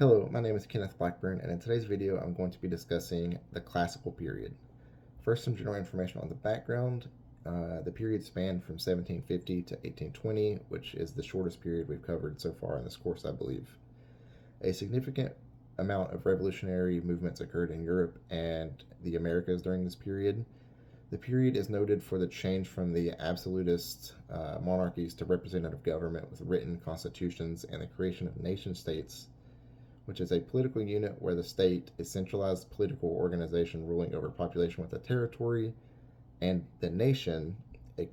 Hello, my name is Kenneth Blackburn, and in today's video I'm going to be discussing the classical period. First, some general information on the background. The period spanned from 1750 to 1820, which is the shortest period we've covered so far in this course, I believe. A significant amount of revolutionary movements occurred in Europe and the Americas during this period. The period is noted for the change from the absolutist monarchies to representative government with written constitutions and the creation of nation states, which is a political unit where the state is centralized political organization ruling over population with a territory, and the nation, a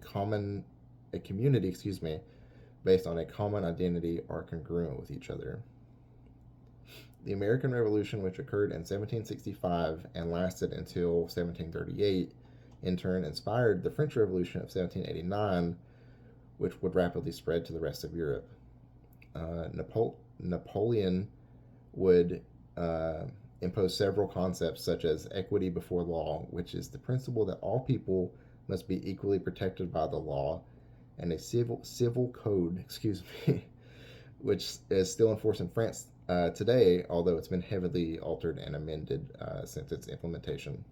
community, based on a common identity, are congruent with each other. The American Revolution, which occurred in 1765 and lasted until 1738, in turn inspired the French Revolution of 1789, which would rapidly spread to the rest of Europe. Napoleon would impose several concepts such as equity before law, which is the principle that all people must be equally protected by the law, and a civil code, which is still in force in France today, although it's been heavily altered and amended since its implementation.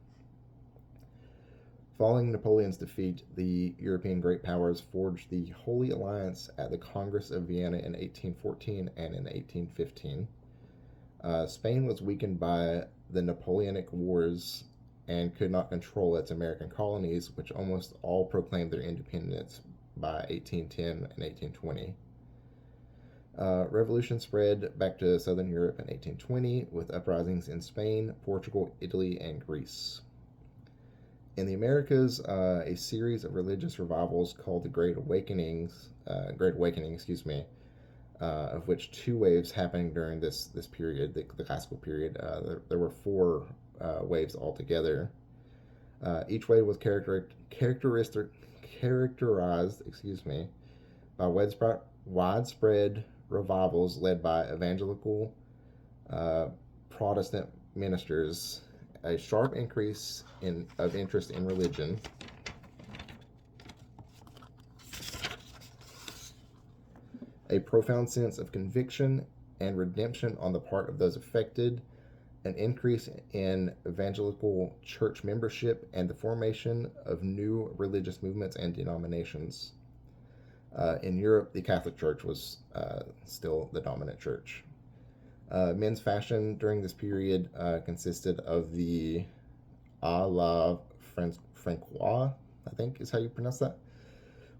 Following Napoleon's defeat, the European great powers forged the Holy Alliance at the Congress of Vienna in 1814 and in 1815. Spain was weakened by the Napoleonic Wars and could not control its American colonies, which almost all proclaimed their independence by 1810 and 1820. Revolution spread back to southern Europe in 1820 with uprisings in Spain, Portugal, Italy, and Greece. In the Americas, a series of religious revivals called the Great Awakening, of which two waves happening during this period, the classical period. There were four waves altogether. Each wave was characterized, by widespread revivals led by evangelical Protestant ministers, a sharp increase of interest in religion, a profound sense of conviction and redemption on the part of those affected, an increase in evangelical church membership, and the formation of new religious movements and denominations. In Europe, the Catholic Church was still the dominant church. Men's fashion during this period consisted of the à la Francois, I think is how you pronounce that,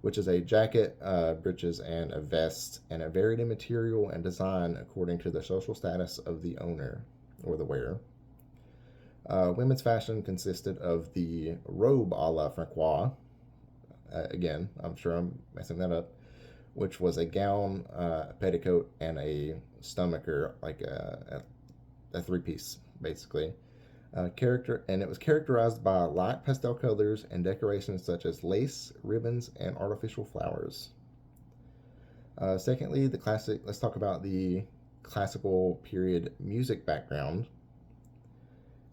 which is a jacket, breeches, and a vest, and it varied in material and design according to the social status of the owner or the wearer. Women's fashion consisted of the robe à la Francois. Again, I'm sure I'm messing that up, which was a gown, a petticoat, and a stomacher, like a three-piece, basically. And it was characterized by light pastel colors and decorations such as lace, ribbons, and artificial flowers. Secondly, let's talk about the classical period music background.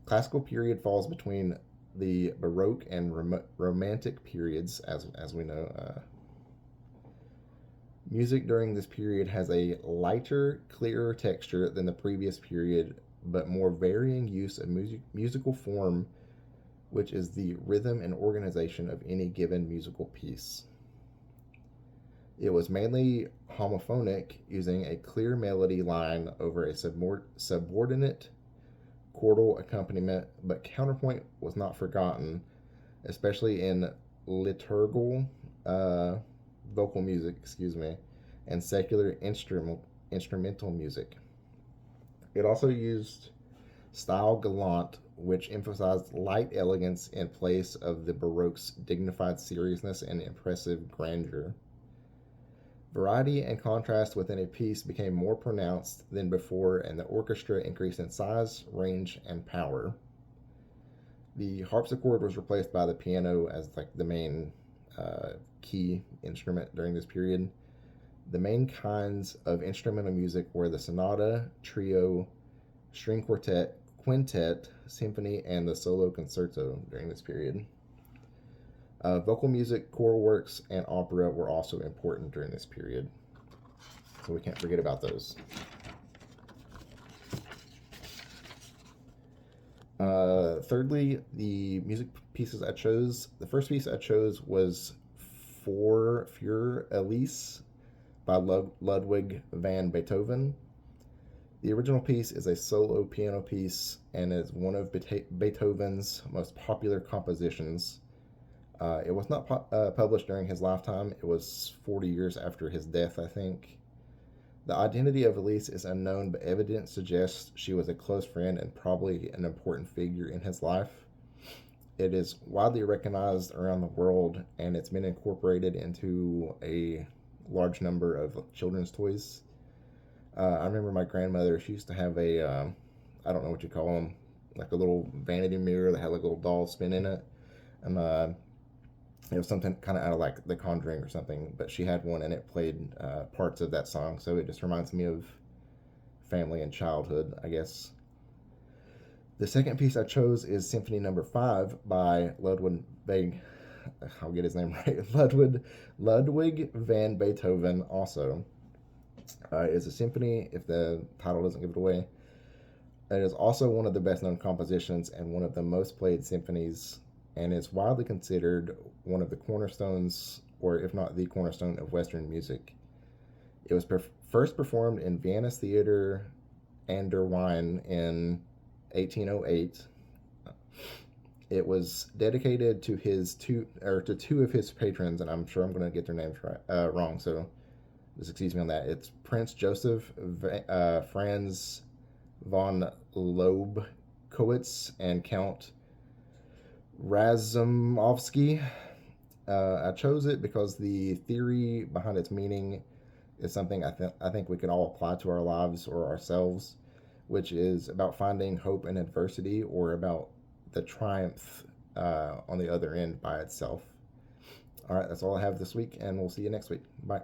Classical period falls between the Baroque and Romantic periods, as we know. Music during this period has a lighter, clearer texture than the previous period, but more varying use of musical form, which is the rhythm and organization of any given musical piece. It was mainly homophonic, using a clear melody line over a subordinate chordal accompaniment, but counterpoint was not forgotten, especially in liturgical vocal music, and secular instrumental music. It also used style galant, which emphasized light elegance in place of the Baroque's dignified seriousness and impressive grandeur. Variety and contrast within a piece became more pronounced than before, and the orchestra increased in size, range, and power. The harpsichord was replaced by the piano as the main key instrument during this period. The main kinds of instrumental music were the sonata, trio, string quartet, quintet, symphony, and the solo concerto during this period. Vocal music, choral works, and opera were also important during this period, so we can't forget about those. Thirdly, the music pieces I chose. The first piece I chose was Für Elise by Ludwig van Beethoven. The original piece is a solo piano piece and is one of Beethoven's most popular compositions. It was not published during his lifetime. It was 40 years after his death, I think. The identity of Elise is unknown, but evidence suggests she was a close friend and probably an important figure in his life. It is widely recognized around the world, and it's been incorporated into a large number of children's toys. I remember my grandmother, she used to have I don't know what you call them, like a little vanity mirror that had like a little doll spin in it. And it was something kind of out of like The Conjuring or something, but she had one and it played parts of that song. So it just reminds me of family and childhood, I guess. The second piece I chose is Symphony Number 5 by Ludwig van, I'll get his name right, Ludwig van Beethoven also. Is a symphony, if the title doesn't give it away. It is also one of the best known compositions and one of the most played symphonies, and is widely considered one of the cornerstones, or if not the cornerstone, of Western music. It was first performed in Vienna's Theater an der Wein in 1808. It was dedicated to two of his patrons, and I'm sure I'm going to get their names wrong, so just excuse me on that. It's Prince Joseph Franz von Lobkowitz and Count Razumovsky. I chose it because the theory behind its meaning is something I think we can all apply to our lives or ourselves, which is about finding hope in adversity, or about the triumph on the other end by itself. All right, that's all I have this week, and we'll see you next week. Bye.